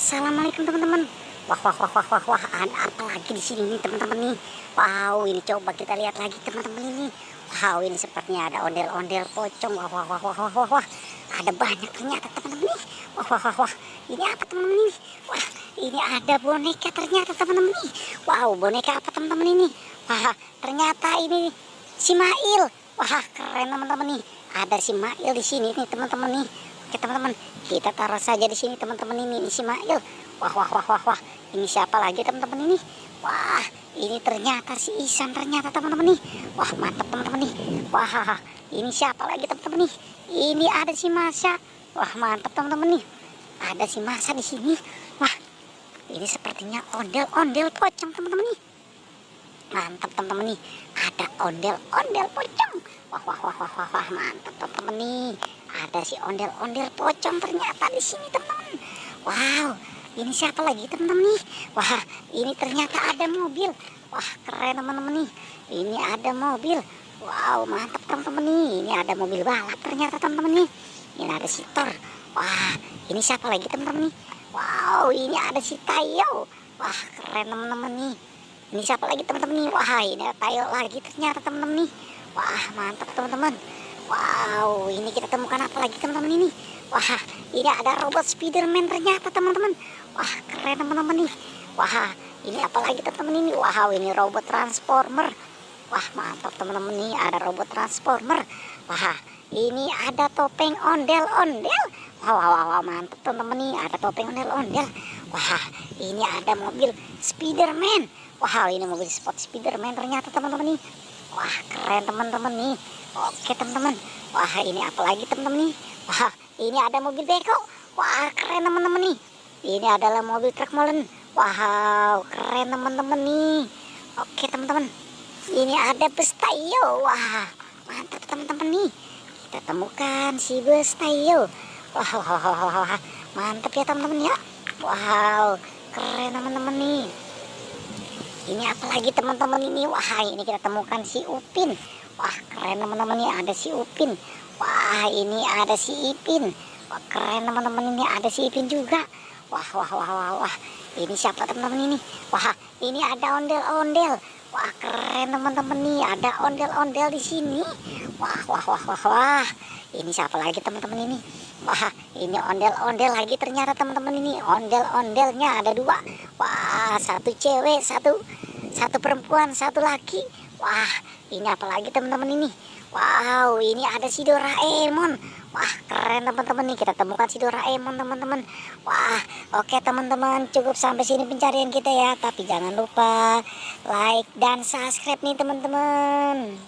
Assalamualaikum teman-teman. Wah, ada apa lagi di sini nih teman-teman nih? Wow, ini coba kita lihat lagi teman-teman ini. Wow, ini sepertinya ada ondel-ondel pocong. Wah. Ada banyak ternyata teman-teman nih. Wah. Ini apa teman-teman ini? Wah, ini ada boneka ternyata teman-teman nih. Wow, boneka apa teman-teman ini? Wah, ternyata ini si Mail. Wah, keren teman-teman nih. Ada si Mail di sini nih teman-teman nih. Oke teman-teman, kita taruh saja di sini teman-teman ini si Mail. Wah. Ini siapa lagi teman-teman ini? Wah, ini ternyata si Isan ternyata teman-teman nih. Wah, mantap teman-teman nih. Wah, ini siapa lagi teman-teman nih? Ini ada si Masa. Wah, mantap teman-teman nih. Ada si Masa di sini. Wah, ini sepertinya ondel-ondel pocong teman-teman nih. Mantap teman-teman nih. Ada ondel-ondel pocong. Wah, mantap teman-teman nih. Ada si ondel-ondel pocong ternyata di sini teman-teman. Wow, ini siapa lagi teman-teman nih? Wah, ini ternyata ada mobil. Wah, keren teman-teman nih. Ini ada mobil. Wow, mantap teman-teman nih. Ini ada mobil balap ternyata teman-teman nih. Ini ada si Thor. Wah, ini siapa lagi teman-teman nih? Wow, ini ada si Tayo. Wah, keren teman-teman nih. Ini siapa lagi teman-teman nih? Wah, ini ada Tayo lagi ternyata teman-teman nih. Wah, mantap teman-teman. Wow, ini kita temukan apa lagi teman-teman ini? Wah, ini ada robot Spiderman ternyata teman-teman. Wah, keren teman-teman nih. Wah, ini apa lagi teman-teman ini? Wow, ini robot Transformer. Wah, mantap teman-teman nih, ada robot Transformer. Wah, ini ada topeng ondel-ondel. Wow, mantap teman-teman nih, ada topeng ondel-ondel. Wah, ini ada mobil Spiderman. Wah, ini mobil sport Spiderman ternyata teman-teman nih. Wah, keren teman-teman nih. Oke teman-teman. Wah, ini apa lagi teman-teman nih? Wah, ini ada mobil beko. Wah, keren teman-teman nih. Ini adalah mobil truk molen. Wow, keren teman-teman nih. Oke teman-teman. Ini ada bus Tayo. Wah, mantap teman-teman nih. Kita temukan si bus Tayo. Wah, mantap ya teman-teman ya. Wow, keren teman-teman nih. Ini apa lagi teman-teman ini? Wah, ini kita temukan si Upin. Wah, keren teman-teman ini, ada si Upin. Wah, ini ada si Ipin. Wah, keren teman-teman ini, ada si Ipin juga. Wah. Ini siapa teman-teman ini? Wah, ini ada ondel-ondel. Wah, keren teman-teman nih, ada ondel-ondel di sini. Wah. Ini siapa lagi teman-teman ini? Wah, ini ondel-ondel lagi ternyata teman-teman ini. Ondel-ondelnya ada 2. Wah, satu cewek, satu perempuan, satu laki. Wah, ini apa lagi teman-teman ini? Wow, ini ada si Doraemon. Wah, keren teman-teman nih, kita temukan si Doraemon teman-teman. Wah, oke teman-teman, cukup sampai sini pencarian kita ya. Tapi jangan lupa like dan subscribe nih teman-teman.